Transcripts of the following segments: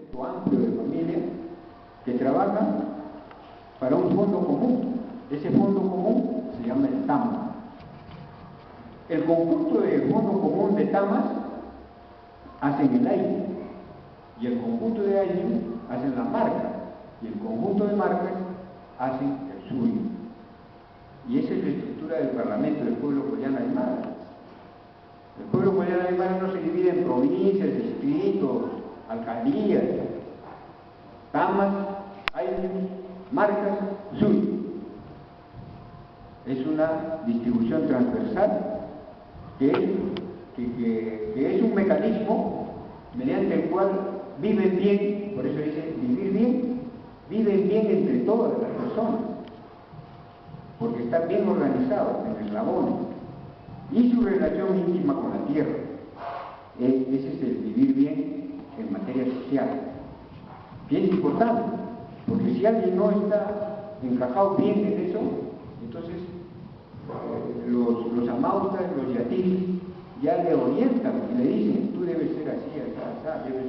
concepto amplio de familia que trabaja para un fondo común. Ese fondo común se llama el TAMA. El conjunto del fondo común de TAMAs hacen el AINU, y el conjunto de AINU hacen la marca, y el conjunto de marcas hacen el suyo. Y esa es la estructura del Parlamento del pueblo Collana Aymara. El pueblo Collana Aymara no se divide en provincias, distritos, alcaldías, TAMAs, AINUs, marcas, suyo. Es una distribución transversal que es un mecanismo mediante el cual viven bien, por eso dice vivir bien, viven bien entre todas las personas, porque están bien organizados en eslabones, y su relación íntima con la tierra. Ese es el vivir bien en materia social, que es importante, porque si alguien no está encajado bien en eso, entonces los amautas, los yatiris, ya le orientan y le dicen, tú debes ser así, así, debes...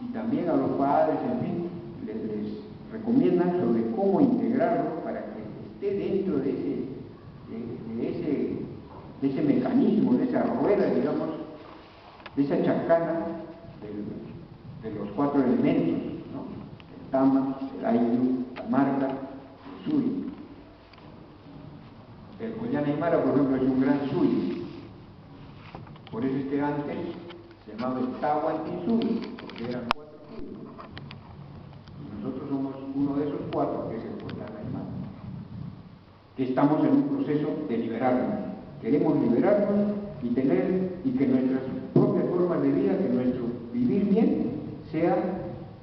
Y también a los padres, en fin, les recomiendan sobre cómo integrarlo para que esté dentro de ese mecanismo, de esa rueda, digamos, de esa chacana de los cuatro elementos, ¿no? El TAMA, el AINU, la marca, el SUI. El Collana Aymara, por ejemplo, es un gran SUI. Por eso antes se llamaba Tahuantinsuyo, porque eran cuatro suyos. Y nosotros somos uno de esos cuatro, que es el Collana Aymara. Que estamos en un proceso de liberarnos. Queremos liberarnos y que nuestras propias formas de vida, que nuestro vivir bien, sea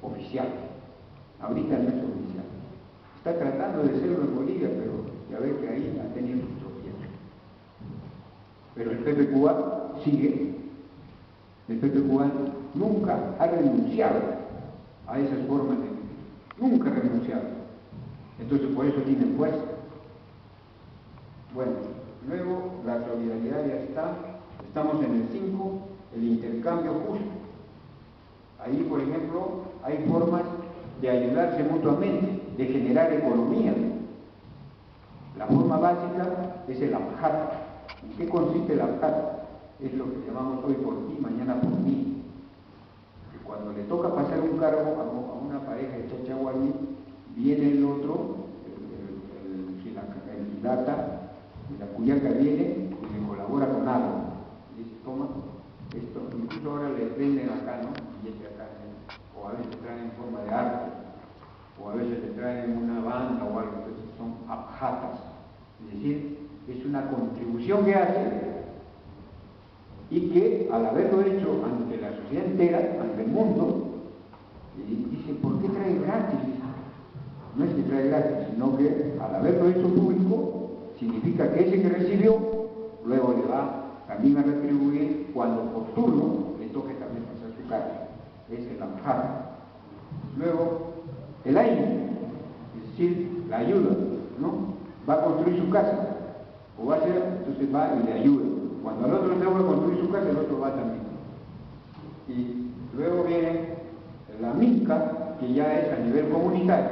oficial. Ahorita no es oficial. Está tratando de serlo en Bolivia, pero ya ve que ahí ha tenido sus tropiezos. Pero el PPQA sigue. El PPQA nunca ha renunciado a esas formas de vivir. Nunca ha renunciado. Entonces por eso tienen fuerza. Bueno, luego la solidaridad ya está. Estamos en el 5, el intercambio justo. Ahí, por ejemplo, hay formas de ayudarse mutuamente, de generar economía. La forma básica es el abjat. ¿En qué consiste el abjat? Es lo que llamamos hoy por ti, mañana por mí. Que cuando le toca pasar un cargo a una pareja de chachahualí, viene el otro, el Hilata, la Cuyaca viene y le colabora con algo. Y dice, toma, esto, incluso ahora le venden acá, ¿no? Billete acá, o a veces traen en forma de arte, o a veces le traen una banda o algo, entonces son abjatas. Es decir, es una contribución que hace y que al haberlo hecho ante la sociedad entera, ante el mundo, dice, ¿por qué trae gratis? No es que trae gratis, sino que al haberlo hecho público, significa que ese que recibió, luego le va también a retribuir cuando por turno le toque también pasar su carga. Es el abjat. Luego, el AINU, es decir, la ayuda, ¿no? Va a construir su casa, o va a hacer, entonces va y le ayuda. Cuando al otro le va a construir su casa, el otro va también. Y luego viene la MINCA, que ya es a nivel comunitario,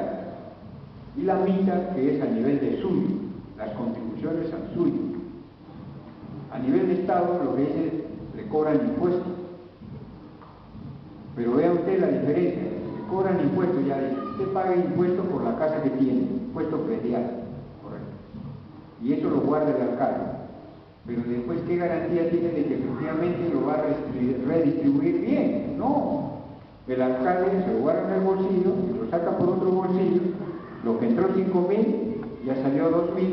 y la MITA, que es a nivel de suyo, las contribuciones al suyo. A nivel de Estado, lo que es, le cobran impuestos. Pero vea usted la diferencia, le cobran impuestos, ya dice, usted paga impuestos por la casa que tiene, impuesto predial, correcto. Y eso lo guarda el alcalde. Pero después, ¿qué garantía tiene de que efectivamente lo va a redistribuir bien? No. El alcalde se lo guarda en el bolsillo, y lo saca por otro bolsillo, lo que entró 5.000, ya salió 2.000,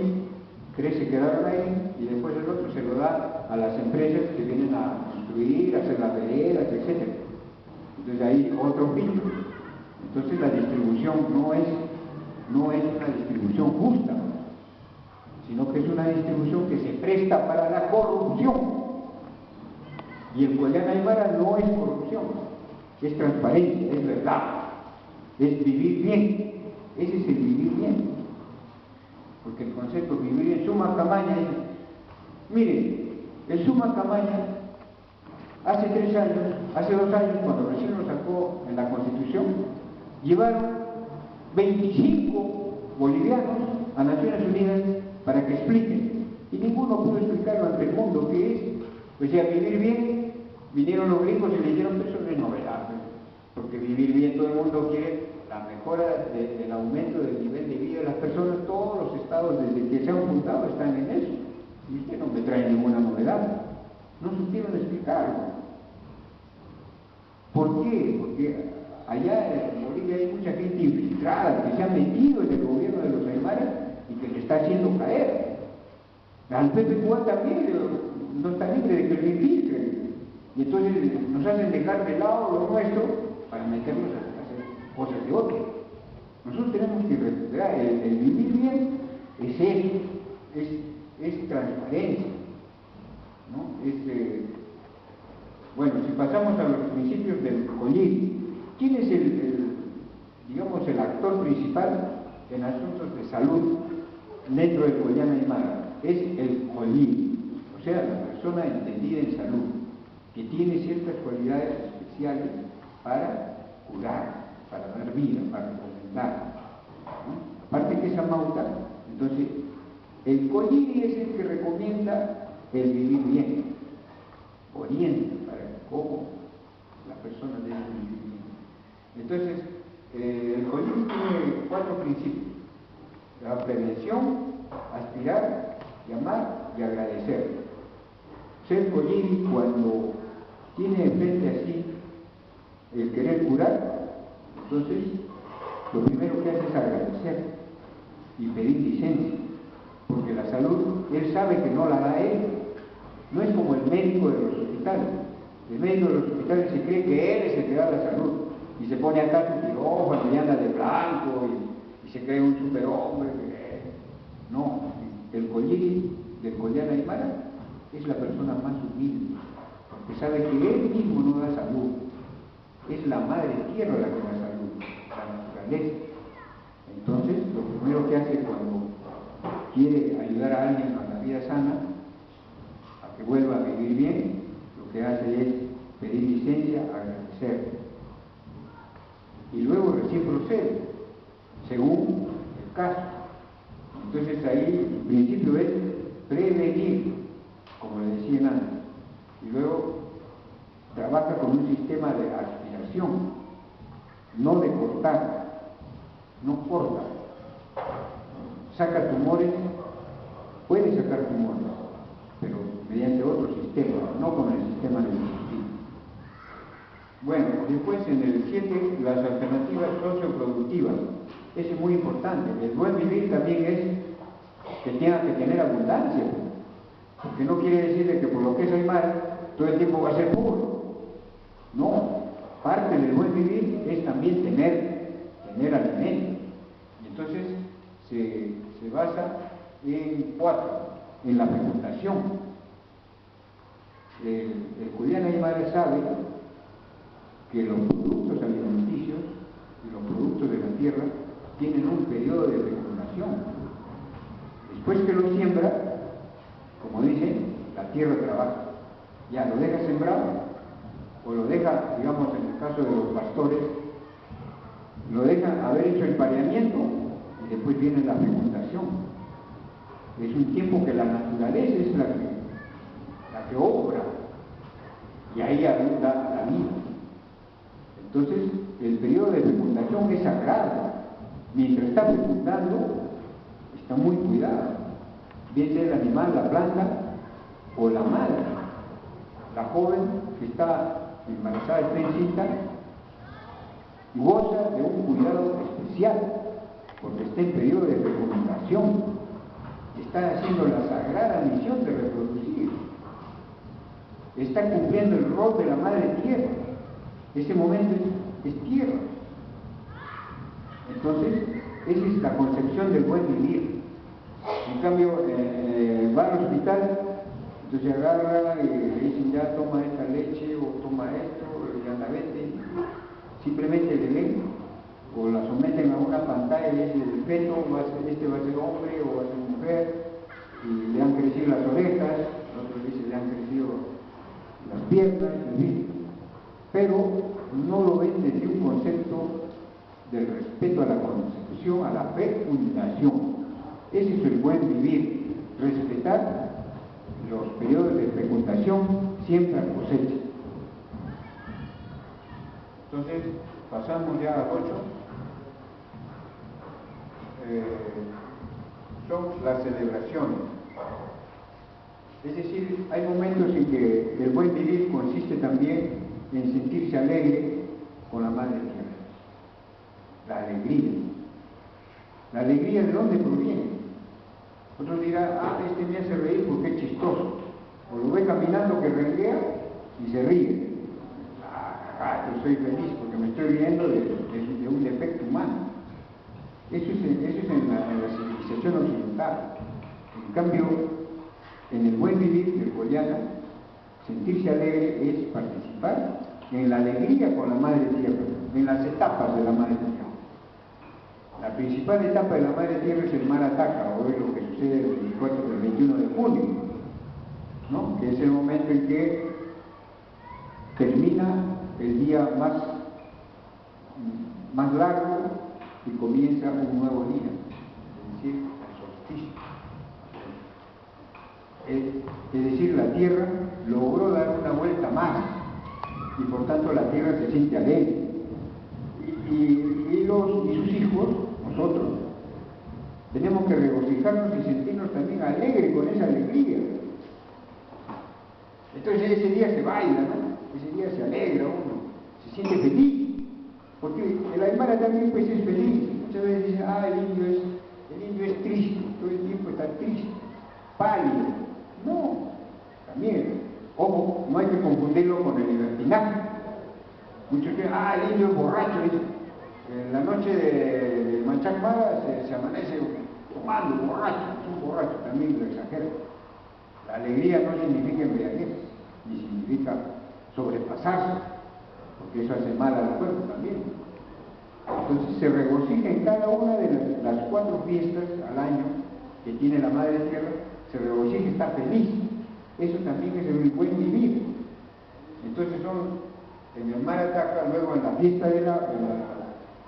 3 se quedaron ahí, y después el otro se lo da a las empresas que vienen a construir, a hacer las veredas, etc. Entonces ahí otro piso. Entonces la distribución no es una distribución justa, sino que es una distribución que se presta para la corrupción. Y el Collana Aymara no es corrupción, es transparencia, es verdad, es vivir bien. Ese es el vivir bien. Porque el concepto de vivir en suma camaña es, mire, el suma camaña hace 3 años, hace 2 años, cuando recién lo sacó en la Constitución, Llevaron 25 bolivianos a Naciones Unidas para que expliquen, y ninguno pudo explicarlo ante el mundo qué es. O sea, vivir bien, vinieron los gringos y le dijeron que eso no es novedad, porque vivir bien todo el mundo quiere la mejora del aumento del nivel de vida de las personas. Todos los estados desde que se han fundado están en eso, y usted no me trae ninguna novedad. No supieron explicarlo. ¿Por qué? Porque allá en Bolivia hay mucha gente infiltrada que se ha metido en el gobierno de los aymaras y que le está haciendo caer. Al PPQ también no está libre de que lo infiltren. Y entonces nos hacen dejar de lado lo nuestro para meternos a hacer cosas de otros. Nosotros tenemos que recuperar el vivir bien, es eso, es transparencia, ¿no? Bueno, si pasamos a los principios del COLLIRI, ¿quién es digamos, el actor principal en asuntos de salud dentro del Collana Aymara? Es el COLLIRI, o sea, la persona entendida en salud, que tiene ciertas cualidades especiales para curar, para dar vida, para recomendar, ¿no? Aparte que es amauta, entonces el COLLIRI es el que recomienda el vivir bien, orienta para cómo la persona debe vivir bien. Entonces, el COLLIRI tiene 4 principios: la prevención, aspirar, llamar y agradecer. Ser COLLIRI, cuando tiene frente a sí el querer curar, entonces lo primero que hace es agradecer y pedir licencia, porque la salud, él sabe que no la da él. No es como el médico de los hospitales. El médico de los hospitales se cree que él es el que da la salud y se pone acá su quirófano y anda de blanco y se cree un superhombre. No, el COLLIRI del Collana Aymara es la persona más humilde, porque sabe que él mismo no da salud. Es la madre tierra la que da salud, la naturaleza. Entonces, lo primero que hace cuando quiere ayudar a alguien a la vida sana, a que vuelva a vivir bien, lo que hace es pedir licencia, agradecer. Y luego recién procede, según el caso. Entonces ahí el principio es prevenir, como le decía antes. Y luego trabaja con un sistema de aspiración, no de cortar, no corta. Saca tumores, puede sacar tumores, pero mediante otro sistema, no con el sistema de digestivo. Bueno, después en el 7, las alternativas socioproductivas. Eso es muy importante. El buen vivir también es que tenga que tener abundancia, porque no quiere decir de que por lo que es aymara todo el tiempo va a ser pobre. No, parte del buen vivir es también tener alimento. Y entonces se basa en 4, en la fecundación. El Collana Aymara sabe que los productos alimenticios y los productos de la tierra tienen un periodo de fecundación. Después que lo siembra, como dicen, la tierra trabaja. Ya lo deja sembrado, o lo deja, digamos, en el caso de los pastores, lo deja haber hecho el pareamiento y después viene la fecundación. Es un tiempo que la naturaleza es la que obra, y ahí abunda la vida. Entonces, el periodo de fecundación es sagrado. Mientras está fecundando, está muy cuidado. Bien sea el animal, la planta o la madre. La joven que está embarazada, está encinta, goza de un cuidado especial, porque está en periodo de fecundación. Está haciendo la sagrada misión de reproducir. Está cumpliendo el rol de la madre tierra. Ese momento es tierra. Entonces, esa es la concepción del buen vivir. En cambio, va al hospital, entonces agarra y le dicen ya toma esta leche o toma esto, ya la vete. Simplemente le ven o la someten a una pantalla y le dicen el feto, este va a ser hombre o va a ser mujer, y le han crecido las orejas, otros dicen le han crecido las piernas, en fin. Pero no lo ven desde un concepto del respeto a la concepción, a la fecundación. Ese es el buen vivir, respetar los periodos de fecundación, siembra, cosecha. Entonces, pasamos ya al 8. Son las celebraciones. Es decir, hay momentos en que el buen vivir consiste también en sentirse alegre con la Madre Tierra. La alegría. ¿La alegría de dónde proviene? Otros dirán, este me hace reír porque es chistoso. O lo ve caminando que renguea y se ríe. Yo soy feliz porque me estoy riendo de un defecto humano. Eso es en la civilización occidental. En cambio, en el buen vivir del Kolyana, sentirse alegre es participar en la alegría con la Madre Tierra, en las etapas de la Madre Tierra. La principal etapa de la Madre Tierra es el Marataka, o es lo que sucede el 24 del 21 de junio, ¿no? Que es el momento en que termina el día más largo y comienza un nuevo día, es decir, el solsticio. Es decir, la Tierra logró dar una vuelta más y por tanto la Tierra se siente alegre. Y sus hijos, nosotros, tenemos que regocijarnos y sentirnos también alegres con esa alegría. Entonces ese día se baila, ¿no? Ese día se alegra uno, se siente feliz, porque el Aymara también pues es feliz. Muchas veces dicen, el indio es triste, todo el tiempo está triste, pálido. No, también, ojo, no hay que confundirlo con el libertinaje. Muchos dicen, el indio es borracho, en la noche del Manchac Mara se amanece tomando, borracho, es un borracho, también lo exagero. La alegría no significa embriaguez, ni significa sobrepasarse, porque eso hace mal al cuerpo también. Entonces se regocija en cada una de las 4 fiestas al año que tiene la Madre Tierra, se regocija y está feliz. Eso también es el buen vivir. Entonces son en el Marataka, luego en la fiesta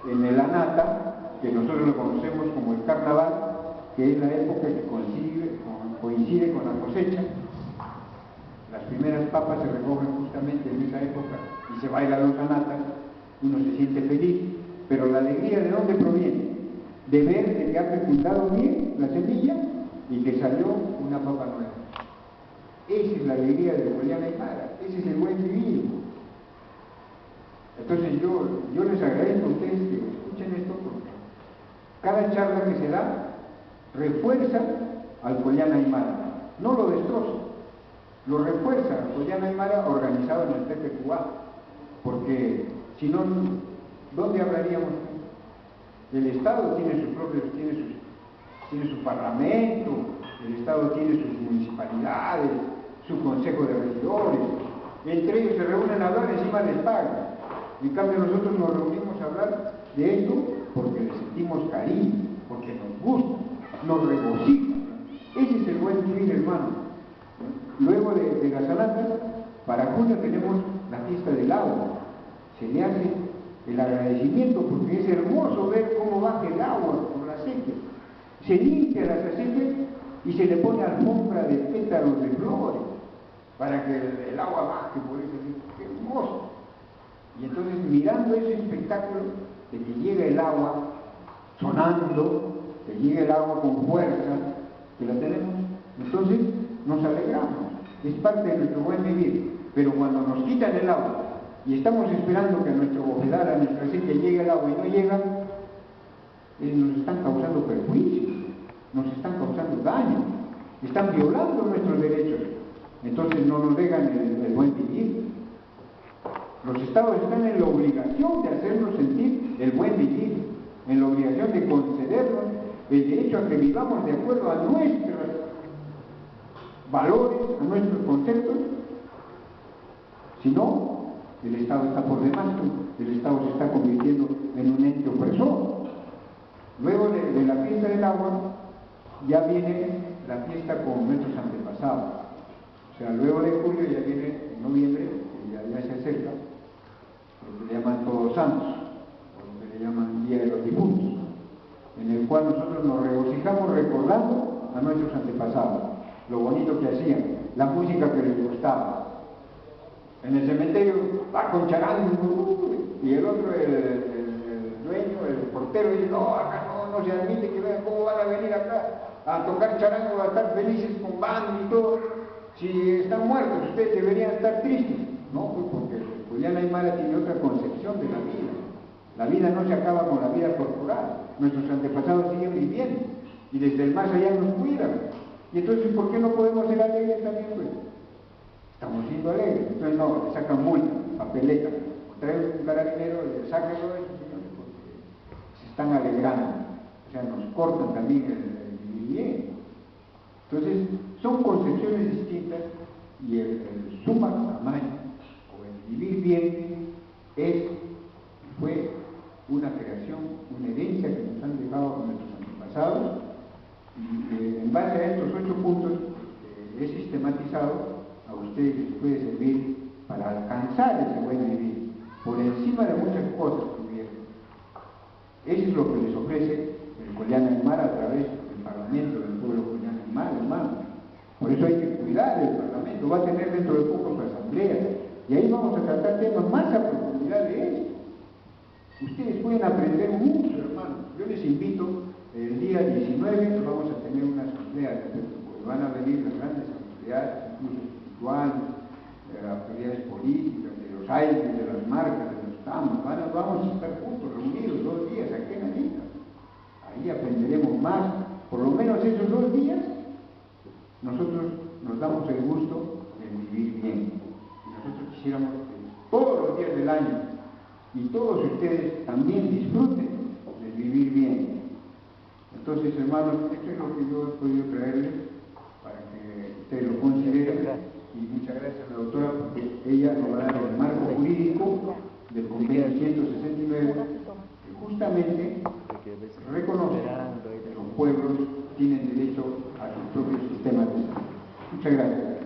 en el Anata, que nosotros lo conocemos como el Carnaval, que es la época que coincide con la cosecha. Las primeras papas se recogen justamente en esa época y se bailan los anatas, uno se siente feliz, pero la alegría ¿de dónde proviene? De ver que ha fecundado bien la semilla y que salió una papa nueva. Esa es la alegría del Kolyana Aymara, ese es el buen vivir. Entonces yo les agradezco a ustedes que escuchen esto, porque cada charla que se da refuerza al Kolyana Aymara, no lo destroza, lo refuerza al Kolyana Aymara organizado en el PPQA, porque si no, ¿dónde hablaríamos? El Estado tiene tiene su parlamento, el Estado tiene sus municipalidades, su consejo de regidores, entre ellos se reúnen a hablar, encima les pagan. En cambio nosotros nos reunimos a hablar de esto porque le sentimos cariño, porque nos gusta, nos regocija. Ese es el buen vivir, hermano. Luego de las anatas, para junio tenemos la fiesta del agua. Se le hace el agradecimiento porque es hermoso ver cómo baja el agua por la acequia. Se limpia las acequias y se le pone alfombra de pétalos de flores para que el agua baje por eso. ¡Qué hermoso! Y entonces mirando ese espectáculo de que llega el agua sonando, que llega el agua con fuerza, que la tenemos, entonces nos alegramos, es parte de nuestro buen vivir. Pero cuando nos quitan el agua y estamos esperando que a nuestro bofedal, a nuestra acequia llegue el agua y no llega, nos están causando perjuicios, nos están causando daño, están violando nuestros derechos. Entonces no nos dejan el buen vivir. Los estados están en la obligación de hacernos sentir el buen vivir, en la obligación de concedernos el derecho a que vivamos de acuerdo a nuestros valores, a nuestros conceptos. Si no, el Estado está por demás, el Estado se está convirtiendo en un ente opresor. Luego de la fiesta del agua, ya viene la fiesta con nuestros antepasados. O sea, luego de julio ya viene noviembre, que ya se acerca, lo que le llaman Todos Santos, o lo que le llaman Día nosotros nos regocijamos recordando a nuestros antepasados, lo bonito que hacían, la música que les gustaba. En el cementerio va con charango, y el otro, el dueño, el portero, dice, no, acá no se admite que vean cómo van a venir acá a tocar charango, a estar felices con banda y todo. Si están muertos, ustedes deberían estar tristes. No, pues porque Julián Aymara tiene otra concepción de la vida. La vida no se acaba con la vida corporal. Nuestros antepasados siguen viviendo y desde el más allá nos cuidan. Y entonces, ¿por qué no podemos ser alegres también, pues? Estamos siendo alegres. Entonces, no, le sacan multa, papeleta. Trae un carabinero, le sacan todo eso, señores, porque se están alegrando. O sea, nos cortan también el vivir bien. Entonces, son concepciones distintas y el summa summarum, o el vivir bien, fue una creación, una herencia que nos han dejado nuestros antepasados, y en base a estos 8 puntos he sistematizado, a ustedes les puede servir para alcanzar ese buen vivir, por encima de muchas cosas que hubieron. Eso es lo que les ofrece el Julián Aymara a través del Parlamento del pueblo Julián Aymara, hermano. Por eso hay que cuidar el Parlamento, va a tener dentro de poco su asamblea, y ahí vamos a tratar temas más a profundidad de esto. Ustedes pueden aprender mucho, hermano. Yo les invito, el día 19 vamos a tener una asamblea, porque van a venir las grandes autoridades, incluso espirituales, de las autoridades políticas, de los aires, de las marcas, de los campos. Vamos a estar juntos, reunidos 2 días aquí en Arica. Ahí aprenderemos más. Por lo menos esos 2 días, nosotros nos damos el gusto de vivir bien. Y nosotros quisiéramos que todos los días del año, y todos ustedes también disfruten de vivir bien. Entonces, hermanos, esto es lo que yo he podido traerles para que ustedes lo consideren. Y muchas gracias a la doctora, porque ella nos va a dar el marco jurídico del convenio 169, que justamente reconoce que los pueblos tienen derecho a sus propios sistemas de salud. Muchas gracias.